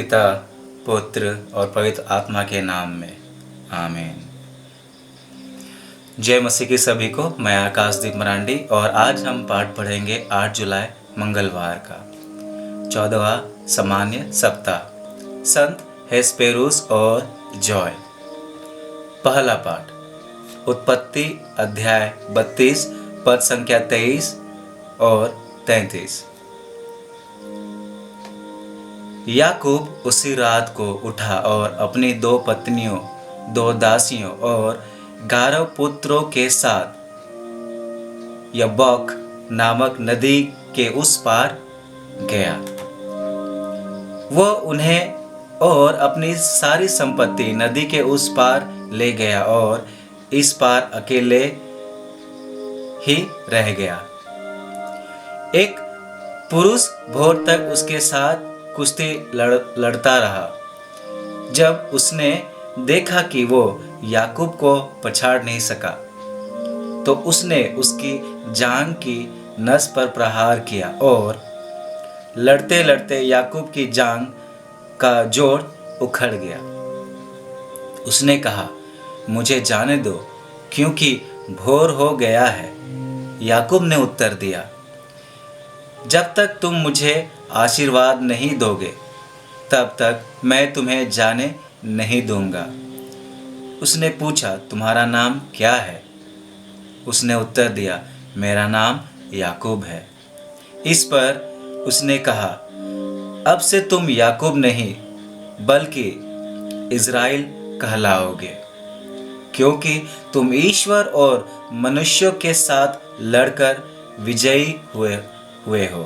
पिता, पुत्र और पवित्र आत्मा के नाम में, आमीन। जय मसीह की सभी को। मैं आकाशदीप मरांडी और आज हम पाठ पढ़ेंगे 8 जुलाई मंगलवार का 14वां सामान्य सप्ताह, संत हेस्पेरुस और जॉय। पहला पाठ उत्पत्ति अध्याय 32 पद संख्या 23 और 33। याकूब उसी रात को उठा और अपनी 2 पत्नियों, 2 दासियों और 11 पुत्रों के साथ यब्बोक नामक नदी के उस पार गया। वह उन्हें और अपनी सारी संपत्ति नदी के उस पार ले गया और इस पार अकेले ही रह गया। एक पुरुष भोर तक उसके साथ कुश्ती लड़ता रहा। जब उसने देखा कि वो याकूब को पछाड़ नहीं सका, तो उसने उसकी जांघ की नस पर प्रहार किया और लड़ते लड़ते याकूब की जांघ का जोड़ उखड़ गया। उसने कहा, मुझे जाने दो, क्योंकि भोर हो गया है। याकूब ने उत्तर दिया, जब तक तुम मुझे आशीर्वाद नहीं दोगे, तब तक मैं तुम्हें जाने नहीं दूंगा। उसने पूछा, तुम्हारा नाम क्या है? उसने उत्तर दिया, मेरा नाम याकूब है। इस पर उसने कहा, अब से तुम याकूब नहीं बल्कि इज़राइल कहलाओगे, क्योंकि तुम ईश्वर और मनुष्यों के साथ लड़कर विजयी हुए हो।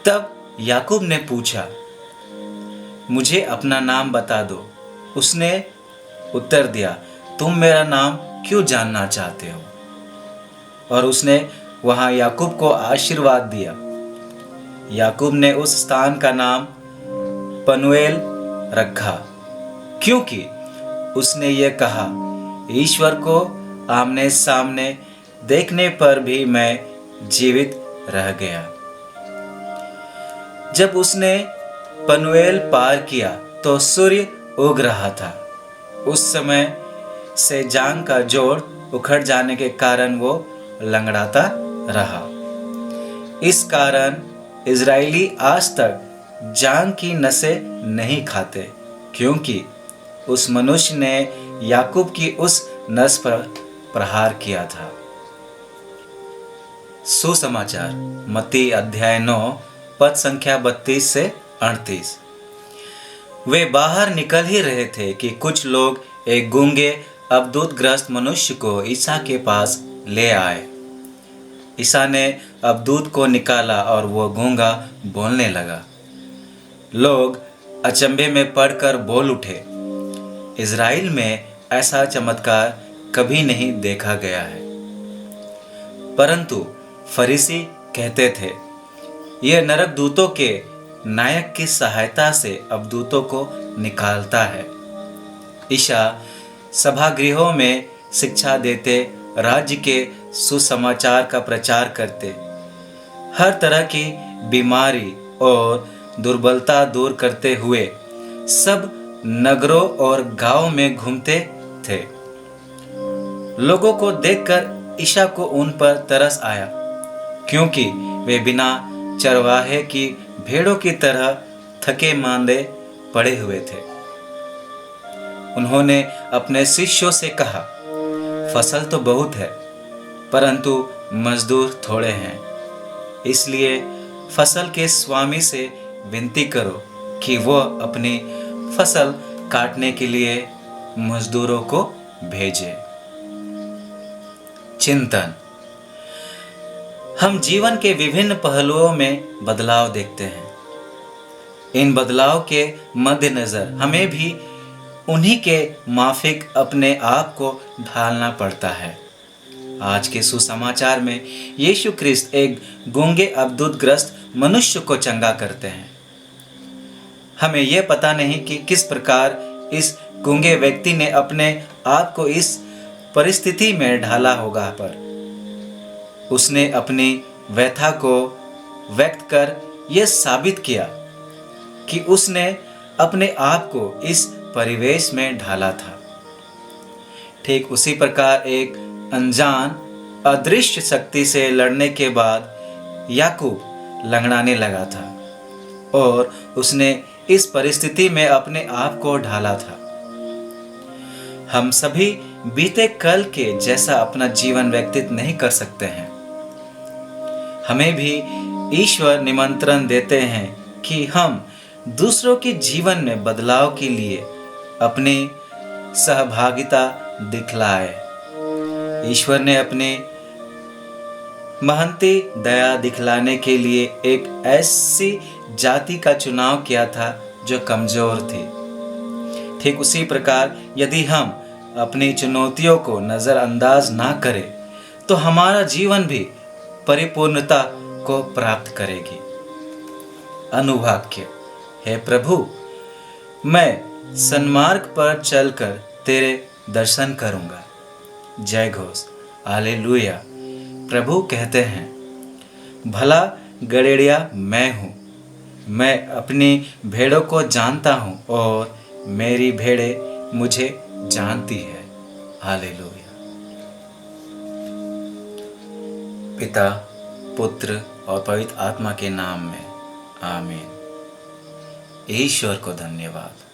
तब याकूब ने पूछा, मुझे अपना नाम बता दो। उसने उत्तर दिया, तुम मेरा नाम क्यों जानना चाहते हो? और उसने वहां याकूब को आशीर्वाद दिया। याकूब ने उस स्थान का नाम पनुएल रखा, क्योंकि उसने ये कहा, ईश्वर को आमने सामने देखने पर भी मैं जीवित रह गया। जब उसने पनुएल पार किया तो सूर्य उग रहा था। उस समय से जांघ का जोड़ उखड़ जाने के कारण वो लंगड़ाता रहा। इस कारण इजरायली आज तक जांघ की नसें नहीं खाते, क्योंकि उस मनुष्य ने याकूब की उस नस पर प्रहार किया था। सुसमाचार मत्ती अध्याय 9 पद संख्या 32 से 38। वे बाहर निकल ही रहे थे कि कुछ लोग एक गूंगे अबदूतग्रस्त मनुष्य को ईसा के पास ले आए। ईसा ने अबदूत को निकाला और वो गूंगा बोलने लगा। लोग अचंभे में पड़कर बोल उठे, इज़राइल में ऐसा चमत्कार कभी नहीं देखा गया है। परंतु फरीसी कहते थे, यह नरक दूतों के नायक की सहायता से अबदूतों को निकालता है। ईसा सभागृहों में शिक्षा देते, राज्य के सुसमाचार का प्रचार करते, हर तरह की बीमारी और दुर्बलता दूर करते हुए सब नगरों और गांवों में घूमते थे। लोगों को देखकर ईसा को उन पर तरस आया, क्योंकि वे बिना चरवाहे की भेड़ों की तरह थके मांदे पड़े हुए थे। उन्होंने अपने शिष्यों से कहा, फसल तो बहुत है, परंतु मजदूर थोड़े हैं। इसलिए फसल के स्वामी से विनती करो कि वह अपनी फसल काटने के लिए मजदूरों को भेजे। चिंतन। हम जीवन के विभिन्न पहलुओं में बदलाव देखते हैं। इन बदलाव के मद्देनजर हमें भी उन्हीं के माफिक अपने आप को ढालना पड़ता है। आज के सुसमाचार में यीशु ख्रिस्त एक गूंगे अबदूतग्रस्त मनुष्य को चंगा करते हैं। हमें यह पता नहीं कि किस प्रकार इस गूंगे व्यक्ति ने अपने आप को इस परिस्थिति में ढाला होगा, पर उसने अपनी व्यथा को व्यक्त कर यह साबित किया कि उसने अपने आप को इस परिवेश में ढाला था। ठीक उसी प्रकार एक अनजान अदृश्य शक्ति से लड़ने के बाद याकूब लंगड़ाने लगा था और उसने इस परिस्थिति में अपने आप को ढाला था। हम सभी बीते कल के जैसा अपना जीवन व्यतीत नहीं कर सकते हैं। हमें भी ईश्वर निमंत्रण देते हैं कि हम दूसरों के जीवन में बदलाव के लिए अपनी सहभागिता दिखलाए। ईश्वर ने अपने महंती दया दिखलाने के लिए एक ऐसी जाति का चुनाव किया था जो कमजोर थी। ठीक उसी प्रकार यदि हम अपनी चुनौतियों को नजरअंदाज ना करें तो हमारा जीवन भी परिपूर्णता को प्राप्त करेगी। अनुवाक्य: हे प्रभु, मैं सन्मार्ग पर चलकर तेरे दर्शन करूंगा। जय घोष, हालेलुया। प्रभु कहते हैं, भला गड़ेड़िया मैं हूँ, मैं अपनी भेड़ों को जानता हूँ और मेरी भेड़ें मुझे जानती है। हालेलुया। पिता, पुत्र और पवित्र आत्मा के नाम में आमीन। ईश्वर को धन्यवाद।